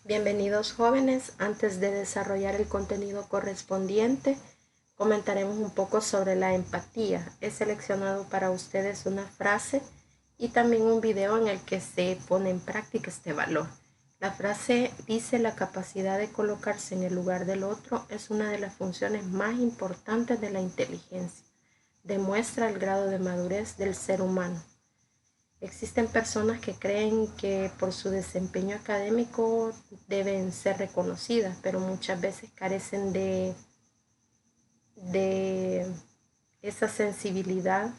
Bienvenidos jóvenes, antes de desarrollar el contenido correspondiente, comentaremos un poco sobre la empatía. He seleccionado para ustedes una frase y también un video en el que se pone en práctica este valor. La frase dice: la capacidad de colocarse en el lugar del otro es una de las funciones más importantes de la inteligencia. Demuestra el grado de madurez del ser humano. Existen personas que creen que por su desempeño académico deben ser reconocidas, pero muchas veces carecen de esa sensibilidad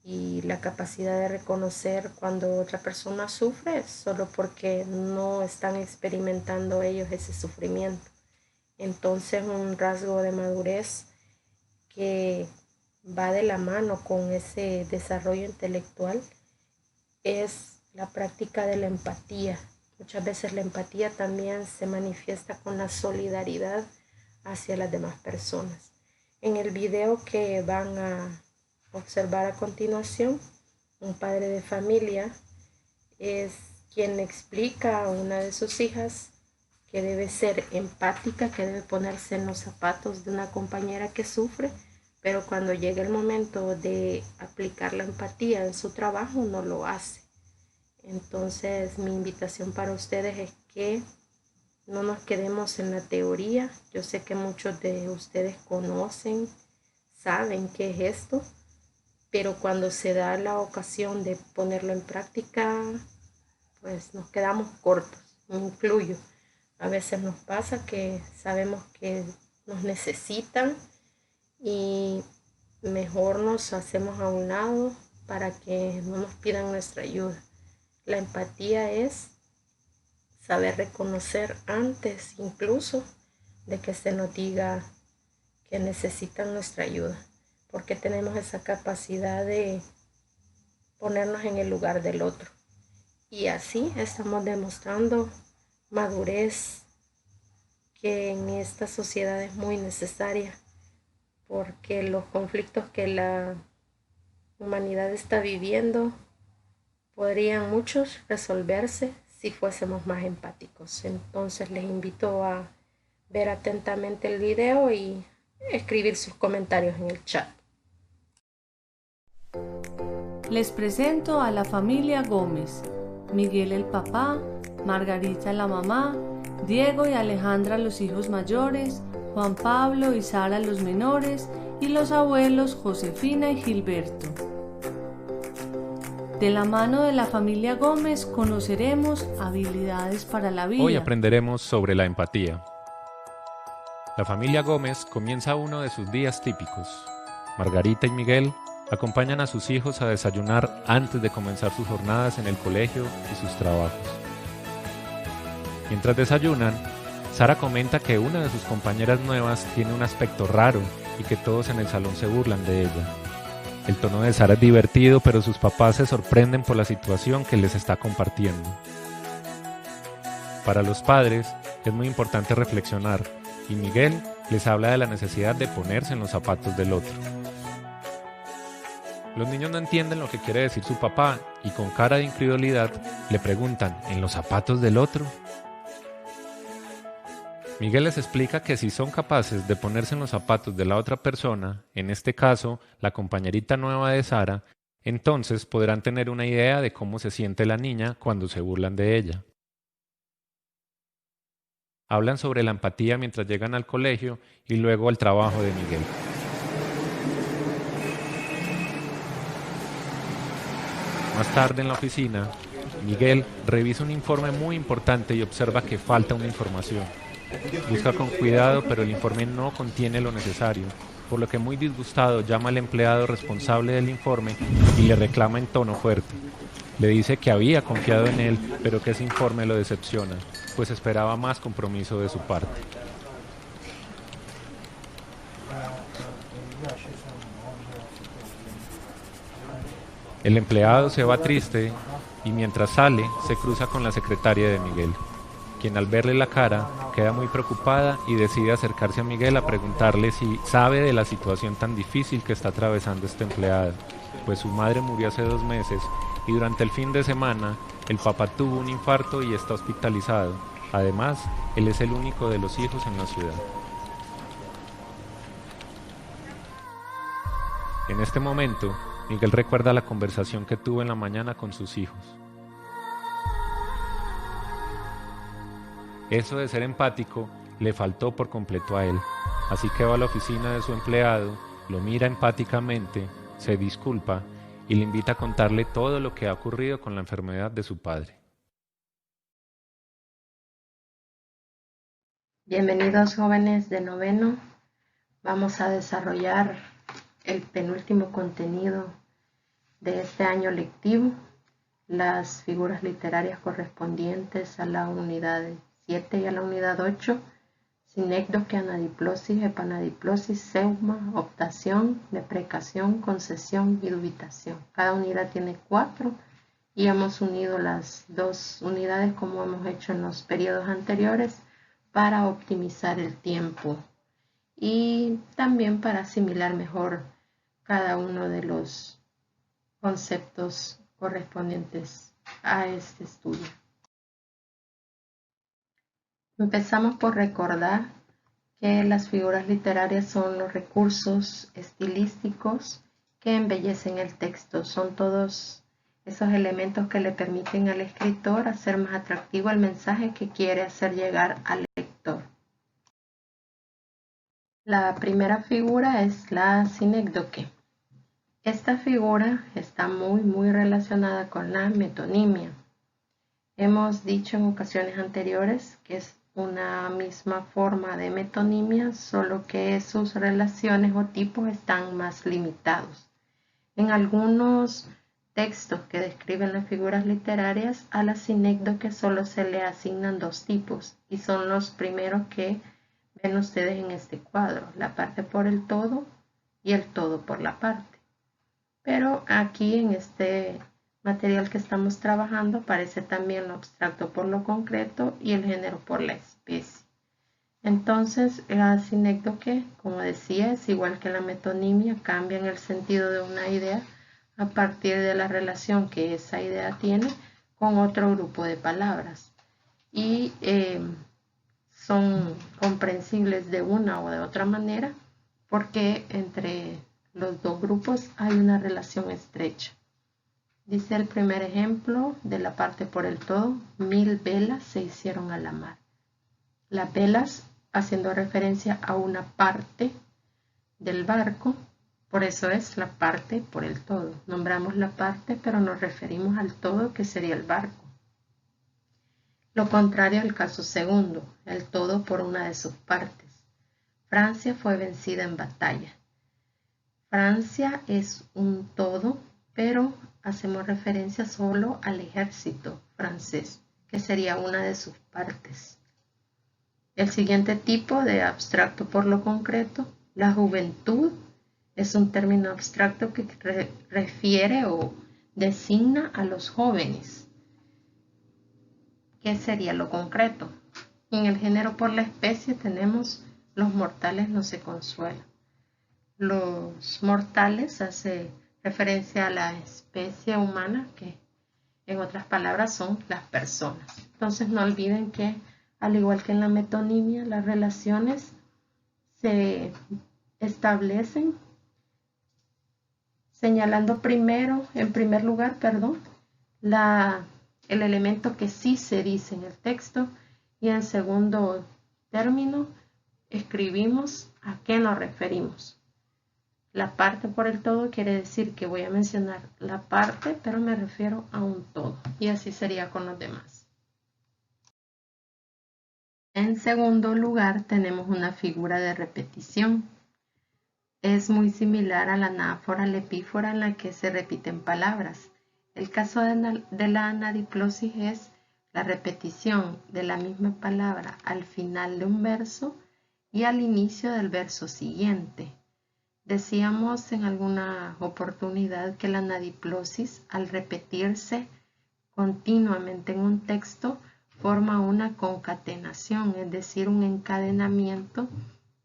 y la capacidad de reconocer cuando otra persona sufre solo porque no están experimentando ellos ese sufrimiento. Entonces, un rasgo de madurez que va de la mano con ese desarrollo intelectual es la práctica de la empatía. Muchas veces la empatía también se manifiesta con la solidaridad hacia las demás personas. En el video que van a observar a continuación, un padre de familia es quien explica a una de sus hijas que debe ser empática, que debe ponerse en los zapatos de una compañera que sufre, pero cuando llega el momento de aplicar la empatía en su trabajo no lo hace. Entonces, mi invitación para ustedes es que no nos quedemos en la teoría. Yo sé que muchos de ustedes conocen, saben qué es esto, pero cuando se da la ocasión de ponerlo en práctica, pues nos quedamos cortos, me incluyo. A veces nos pasa que sabemos que nos necesitan y mejor nos hacemos a un lado para que no nos pidan nuestra ayuda. La empatía es saber reconocer antes incluso de que se nos diga que necesitan nuestra ayuda, porque tenemos esa capacidad de ponernos en el lugar del otro. Y así estamos demostrando madurez, que en esta sociedad es muy necesaria, porque los conflictos que la humanidad está viviendo podrían muchos resolverse si fuésemos más empáticos. Entonces les invito a ver atentamente el video y escribir sus comentarios en el chat. Les presento a la familia Gómez: Miguel el papá, Margarita la mamá, Diego y Alejandra los hijos mayores, Juan Pablo y Sara los menores, y los abuelos Josefina y Gilberto. De la mano de la familia Gómez conoceremos habilidades para la vida. Hoy aprenderemos sobre la empatía. La familia Gómez comienza uno de sus días típicos. Margarita y Miguel acompañan a sus hijos a desayunar antes de comenzar sus jornadas en el colegio y sus trabajos. Mientras desayunan, Sara comenta que una de sus compañeras nuevas tiene un aspecto raro y que todos en el salón se burlan de ella. El tono de Sara es divertido, pero sus papás se sorprenden por la situación que les está compartiendo. Para los padres es muy importante reflexionar, y Miguel les habla de la necesidad de ponerse en los zapatos del otro. Los niños no entienden lo que quiere decir su papá y con cara de incredulidad le preguntan: ¿en los zapatos del otro? Miguel les explica que si son capaces de ponerse en los zapatos de la otra persona, en este caso, la compañerita nueva de Sara, entonces podrán tener una idea de cómo se siente la niña cuando se burlan de ella. Hablan sobre la empatía mientras llegan al colegio y luego al trabajo de Miguel. Más tarde en la oficina, Miguel revisa un informe muy importante y observa que falta una información. Busca con cuidado, pero el informe no contiene lo necesario, por lo que muy disgustado llama al empleado responsable del informe y le reclama en tono fuerte. Le dice que había confiado en él, pero que ese informe lo decepciona, pues esperaba más compromiso de su parte. El empleado se va triste y mientras sale se cruza con la secretaria de Miguel, quien al verle la cara queda muy preocupada y decide acercarse a Miguel a preguntarle si sabe de la situación tan difícil que está atravesando este empleado, pues su madre murió hace 2 meses y durante el fin de semana el papá tuvo un infarto y está hospitalizado, Además, él es el único de los hijos en la ciudad. En este momento, Miguel recuerda la conversación que tuvo en la mañana con sus hijos. Eso de ser empático le faltó por completo a él, así que va a la oficina de su empleado, lo mira empáticamente, se disculpa y le invita a contarle todo lo que ha ocurrido con la enfermedad de su padre. Bienvenidos jóvenes de noveno. Vamos a desarrollar el penúltimo contenido de este año lectivo, las figuras literarias correspondientes a la unidad 7 y a la unidad 8, sinécdoque, anadiplosis, epanadiplosis, seuma, optación, deprecación, concesión y dubitación. Cada unidad tiene 4 y hemos unido las 2 unidades como hemos hecho en los periodos anteriores para optimizar el tiempo y también para asimilar mejor cada uno de los conceptos correspondientes a este estudio. Empezamos por recordar que las figuras literarias son los recursos estilísticos que embellecen el texto. Son todos esos elementos que le permiten al escritor hacer más atractivo el mensaje que quiere hacer llegar al lector. La primera figura es la sinécdoque. Esta figura está muy relacionada con la metonimia. Hemos dicho en ocasiones anteriores que es una misma forma de metonimia, solo que sus relaciones o tipos están más limitados. En algunos textos que describen las figuras literarias, a la sinécdoque solo se le asignan 2 tipos y son los primeros que ven ustedes en este cuadro, la parte por el todo y el todo por la parte. Pero aquí en este material que estamos trabajando aparece también lo abstracto por lo concreto y el género por la especie. Entonces la sinécdoque, como decía, es igual que la metonimia, cambia en el sentido de una idea a partir de la relación que esa idea tiene con otro grupo de palabras y son comprensibles de una o de otra manera porque entre los 2 grupos hay una relación estrecha. Dice el primer ejemplo de la parte por el todo: 1000 velas se hicieron a la mar. Las velas haciendo referencia a una parte del barco, por eso es la parte por el todo. Nombramos la parte, pero nos referimos al todo, que sería el barco. Lo contrario al caso segundo, el todo por una de sus partes. Francia fue vencida en batalla. Francia es un todo, pero hacemos referencia solo al ejército francés, que sería una de sus partes. El siguiente tipo de abstracto por lo concreto, la juventud, es un término abstracto que refiere o designa a los jóvenes. ¿Qué sería lo concreto? En el género por la especie tenemos los mortales no se consuelan. Los mortales hace referencia a la especie humana, que en otras palabras son las personas. Entonces no olviden que al igual que en la metonimia, las relaciones se establecen señalando en primer lugar, el elemento que sí se dice en el texto y en segundo término escribimos a qué nos referimos. La parte por el todo quiere decir que voy a mencionar la parte, pero me refiero a un todo, y así sería con los demás. En segundo lugar, tenemos una figura de repetición. Es muy similar a la anáfora, la epífora, en la que se repiten palabras. El caso de la anadiplosis es la repetición de la misma palabra al final de un verso y al inicio del verso siguiente. Decíamos en alguna oportunidad que la anadiplosis, al repetirse continuamente en un texto, forma una concatenación, es decir, un encadenamiento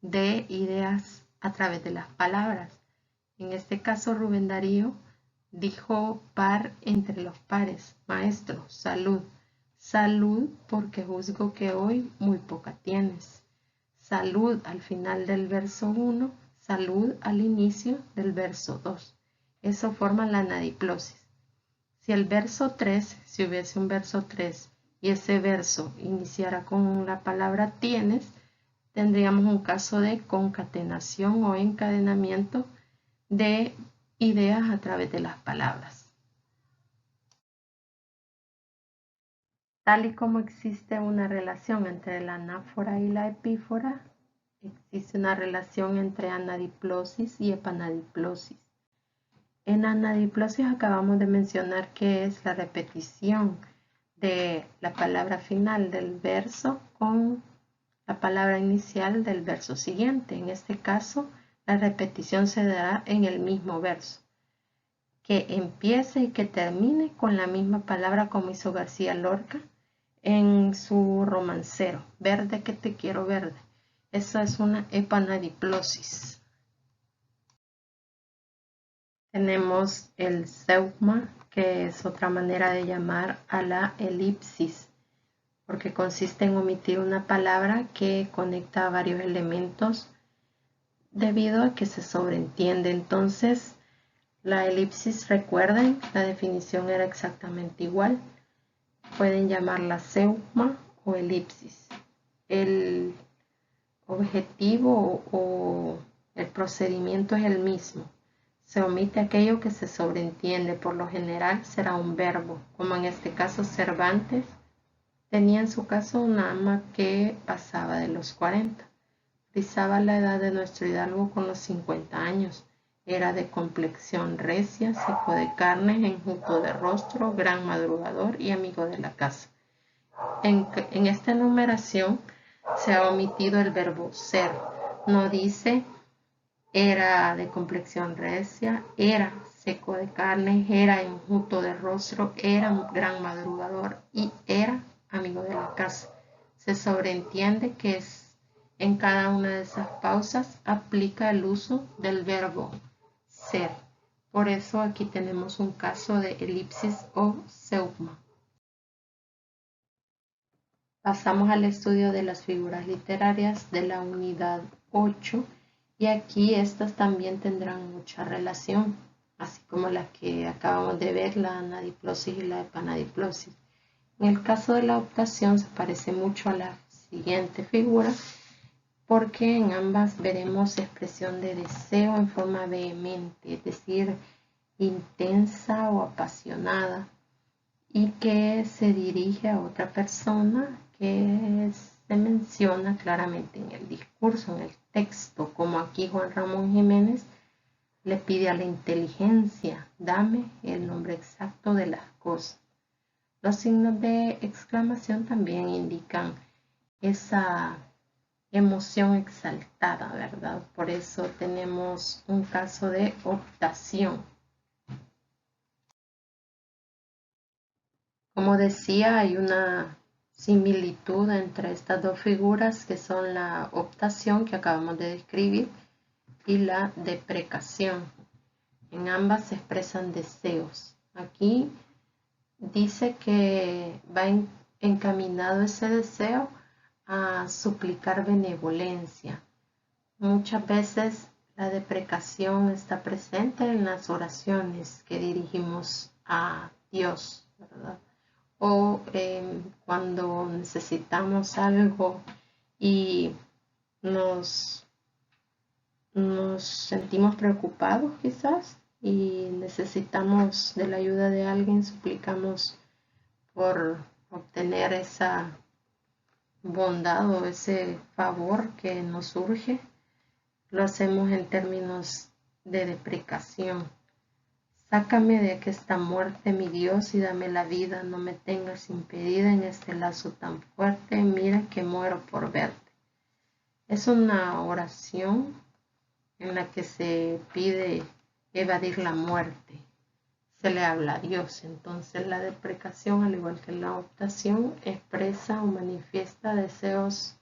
de ideas a través de las palabras. En este caso, Rubén Darío dijo par entre los pares: maestro, salud, Salud, porque juzgo que hoy muy poca tienes. Salud al final del verso 1, salud al inicio del verso 2. Eso forma la anadiplosis. Si el verso 3, si hubiese un verso 3 y ese verso iniciara con la palabra tienes, tendríamos un caso de concatenación o encadenamiento de ideas a través de las palabras. Tal y como existe una relación entre la anáfora y la epífora, existe una relación entre anadiplosis y epanadiplosis. En anadiplosis acabamos de mencionar que es la repetición de la palabra final del verso con la palabra inicial del verso siguiente. En este caso, la repetición se dará en el mismo verso, que empiece y que termine con la misma palabra, como hizo García Lorca en su romancero, verde que te quiero verde. Esa es una epanadiplosis. Tenemos el zeugma, que es otra manera de llamar a la elipsis, porque consiste en omitir una palabra que conecta a varios elementos debido a que se sobreentiende. Entonces, la elipsis, recuerden, la definición era exactamente igual. Pueden llamarla zeugma o elipsis. El objetivo o el procedimiento es el mismo. Se omite aquello que se sobreentiende. Por lo general será un verbo, como en este caso Cervantes tenía en su caso una ama que pasaba de los 40. Frisaba la edad de nuestro hidalgo con los 50 años. Era de complexión recia, seco de carne, enjuto de rostro, gran madrugador y amigo de la casa. En esta enumeración se ha omitido el verbo ser. No dice era de complexión recia, era seco de carne, era enjuto de rostro, era gran madrugador y era amigo de la casa. Se sobreentiende que en cada una de esas pausas aplica el uso del verbo ser. Por eso aquí tenemos un caso de elipsis o zeugma. Pasamos al estudio de las figuras literarias de la unidad 8 y aquí estas también tendrán mucha relación, así como las que acabamos de ver, la anadiplosis y la epanadiplosis. En el caso de la optación se parece mucho a la siguiente figura porque en ambas veremos expresión de deseo en forma vehemente, es decir, intensa o apasionada, y que se dirige a otra persona que se menciona claramente en el discurso, en el texto, como aquí Juan Ramón Jiménez le pide a la inteligencia, dame el nombre exacto de las cosas. Los signos de exclamación también indican esa emoción exaltada, ¿verdad? Por eso tenemos un caso de optación. Como decía, hay una similitud entre estas dos figuras que son la optación que acabamos de describir y la deprecación. En ambas se expresan deseos. Aquí dice que va encaminado ese deseo a suplicar benevolencia. Muchas veces la deprecación está presente en las oraciones que dirigimos a Dios, ¿verdad? O cuando necesitamos algo y nos sentimos preocupados quizás y necesitamos de la ayuda de alguien, suplicamos por obtener esa bondad o ese favor que nos surge. Lo hacemos en términos de deprecación. Sácame de esta muerte, mi Dios, y dame la vida, no me tengas impedida en este lazo tan fuerte, mira que muero por verte. Es una oración en la que se pide evadir la muerte. Se le habla a Dios. Entonces la deprecación, al igual que la optación, expresa o manifiesta deseos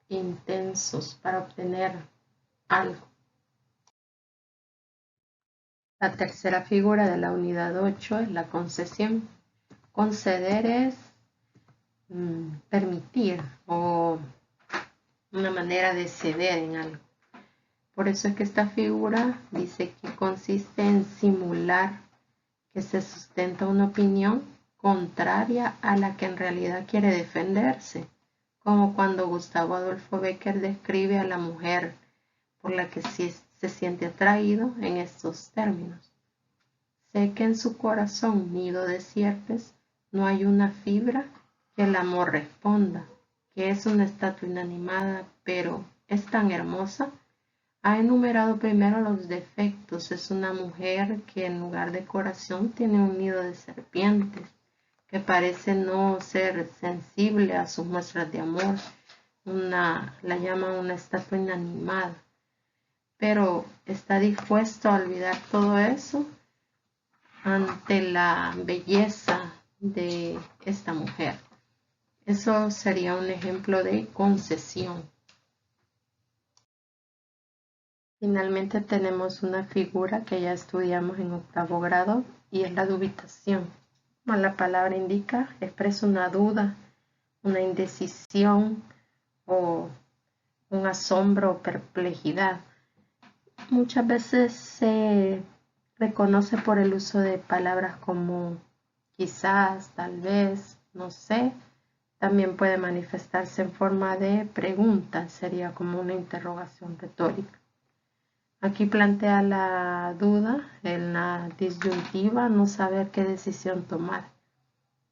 intensos para obtener algo. La tercera figura de la unidad 8 es la concesión. Conceder es permitir o una manera de ceder en algo. Por eso es que esta figura dice que consiste en simular que se sustenta una opinión contraria a la que en realidad quiere defenderse, como cuando Gustavo Adolfo Bécquer describe a la mujer por la que se siente atraído en estos términos. Sé que en su corazón nido de sierpes no hay una fibra que el amor responda, que es una estatua inanimada, pero es tan hermosa. Ha enumerado primero los defectos. Es una mujer que en lugar de corazón tiene un nido de serpientes, que parece no ser sensible a sus muestras de amor. La llama una estatua inanimada. Pero está dispuesto a olvidar todo eso ante la belleza de esta mujer. Eso sería un ejemplo de concesión. Finalmente tenemos una figura que ya estudiamos en 8º grado y es la dubitación. Como la palabra indica, expresa una duda, una indecisión o un asombro o perplejidad. Muchas veces se reconoce por el uso de palabras como quizás, tal vez, no sé. También puede manifestarse en forma de pregunta, sería como una interrogación retórica. Aquí plantea la duda en la disyuntiva, no saber qué decisión tomar.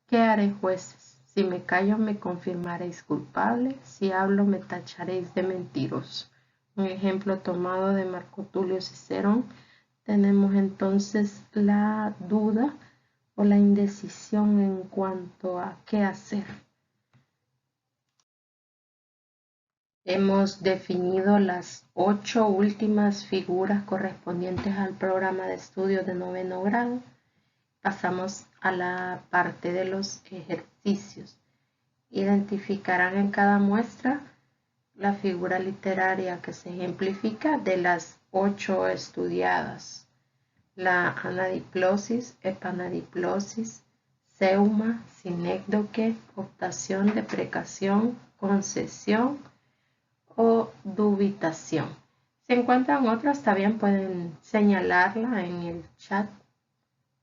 ¿Qué haré, jueces? Si me callo, me confirmaréis culpable. Si hablo, me tacharéis de mentiroso. Un ejemplo tomado de Marco Tulio Cicerón. Tenemos entonces la duda o la indecisión en cuanto a qué hacer. Hemos definido las 8 últimas figuras correspondientes al programa de estudios de 9º grado. Pasamos a la parte de los ejercicios. Identificarán en cada muestra la figura literaria que se ejemplifica de las 8 estudiadas. La anadiplosis, epanadiplosis, seuma, sinécdoque, optación, deprecación, concesión o dubitación. Si encuentran otras, también pueden señalarla en el chat,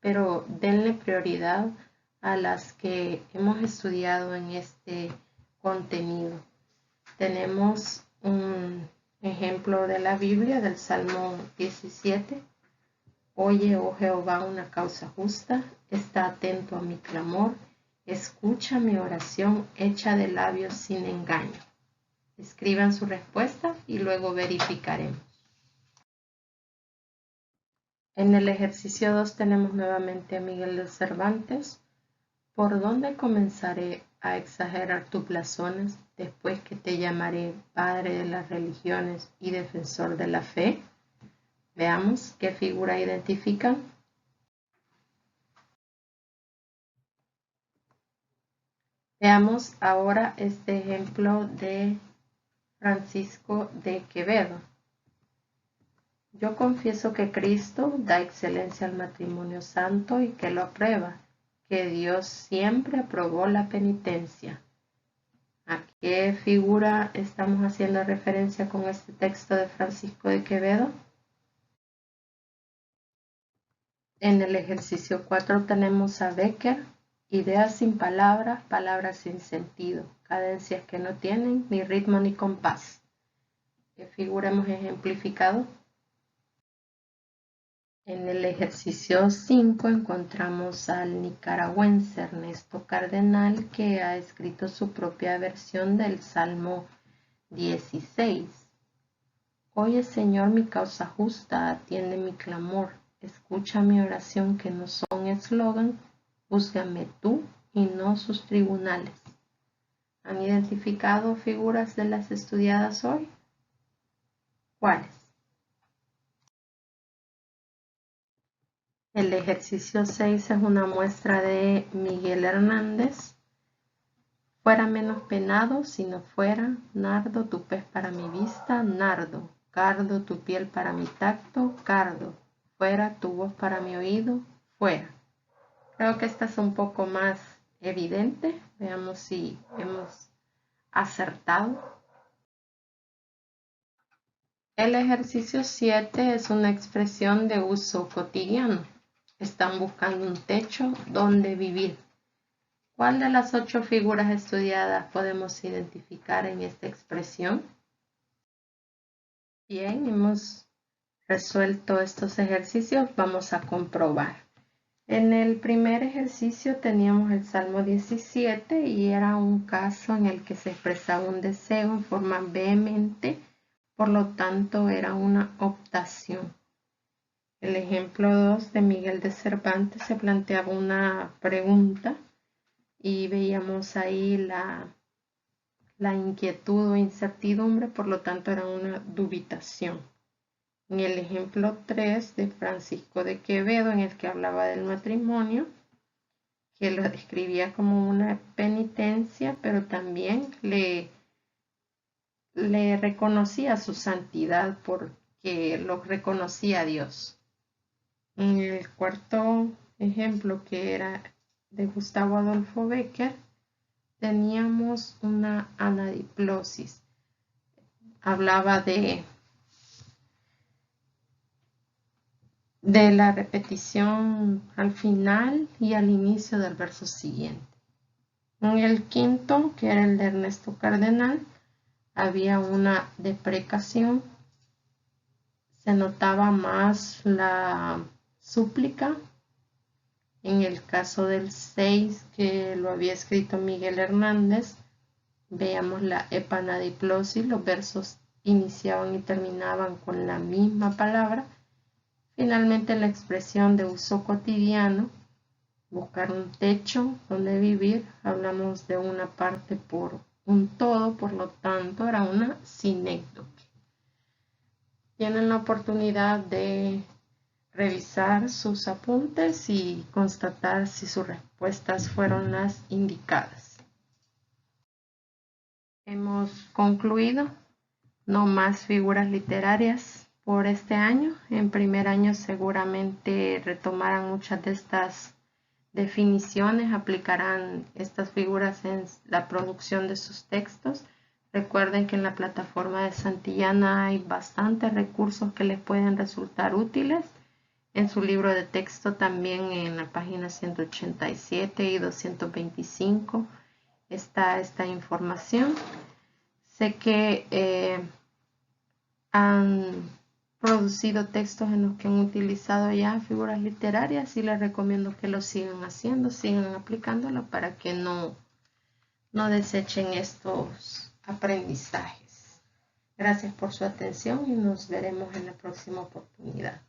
pero denle prioridad a las que hemos estudiado en este contenido. Tenemos un ejemplo de la Biblia del Salmo 17. Oye, oh Jehová, una causa justa, está atento a mi clamor, escucha mi oración hecha de labios sin engaño. Escriban su respuesta y luego verificaremos. En el ejercicio 2 tenemos nuevamente a Miguel de Cervantes. ¿Por dónde comenzaré a exagerar tus blasones después que te llamaré padre de las religiones y defensor de la fe? Veamos qué figura identifican. Veamos ahora este ejemplo de Francisco de Quevedo. Yo confieso que Cristo da excelencia al matrimonio santo y que lo aprueba, que Dios siempre aprobó la penitencia. ¿A qué figura estamos haciendo referencia con este texto de Francisco de Quevedo? En el ejercicio 4 tenemos a Bécquer, ideas sin palabras, palabras sin sentido, cadencias que no tienen ni ritmo ni compás. ¿Qué figura hemos ejemplificado? En el ejercicio 5 encontramos al nicaragüense Ernesto Cardenal, que ha escrito su propia versión del Salmo 16. Oye, Señor, mi causa justa, atiende mi clamor, escucha mi oración que no son eslogan, júzgame tú y no sus tribunales. ¿Han identificado figuras de las estudiadas hoy? ¿Cuáles? El ejercicio 6 es una muestra de Miguel Hernández. Fuera menos penado si no fuera, nardo, tu pez para mi vista, nardo, cardo, tu piel para mi tacto, cardo, fuera tu voz para mi oído, fuera. Creo que esta es un poco más evidente. Veamos si hemos acertado. El ejercicio 7 es una expresión de uso cotidiano. Están buscando un techo donde vivir. ¿Cuál de las 8 figuras estudiadas podemos identificar en esta expresión? Bien, hemos resuelto estos ejercicios. Vamos a comprobar. En el primer ejercicio teníamos el Salmo 17 y era un caso en el que se expresaba un deseo en forma vehemente, por lo tanto era una optación. El ejemplo 2 de Miguel de Cervantes se planteaba una pregunta y veíamos ahí la inquietud o incertidumbre, por lo tanto era una dubitación. En el ejemplo 3 de Francisco de Quevedo, en el que hablaba del matrimonio, que lo describía como una penitencia, pero también le reconocía su santidad porque lo reconocía a Dios. En el cuarto ejemplo, que era de Gustavo Adolfo Bécquer, teníamos una anadiplosis. Hablaba de la repetición al final y al inicio del verso siguiente. En el quinto, que era el de Ernesto Cardenal, había una deprecación. Se notaba más la súplica. En el caso del 6, que lo había escrito Miguel Hernández, veíamos la epanadiplosis. Los versos iniciaban y terminaban con la misma palabra. Finalmente, la expresión de uso cotidiano, buscar un techo donde vivir, hablamos de una parte por un todo, por lo tanto era una sinécdoque. Tienen la oportunidad de revisar sus apuntes y constatar si sus respuestas fueron las indicadas. Hemos concluido. No más figuras literarias por este año. En primer año seguramente retomarán muchas de estas definiciones, aplicarán estas figuras en la producción de sus textos. Recuerden que en la plataforma de Santillana hay bastantes recursos que les pueden resultar útiles. En su libro de texto también, en la página 187 y 225 está esta información. Sé que han producido textos en los que han utilizado ya figuras literarias y les recomiendo que lo sigan haciendo, sigan aplicándolo para que no desechen estos aprendizajes. Gracias por su atención y nos veremos en la próxima oportunidad.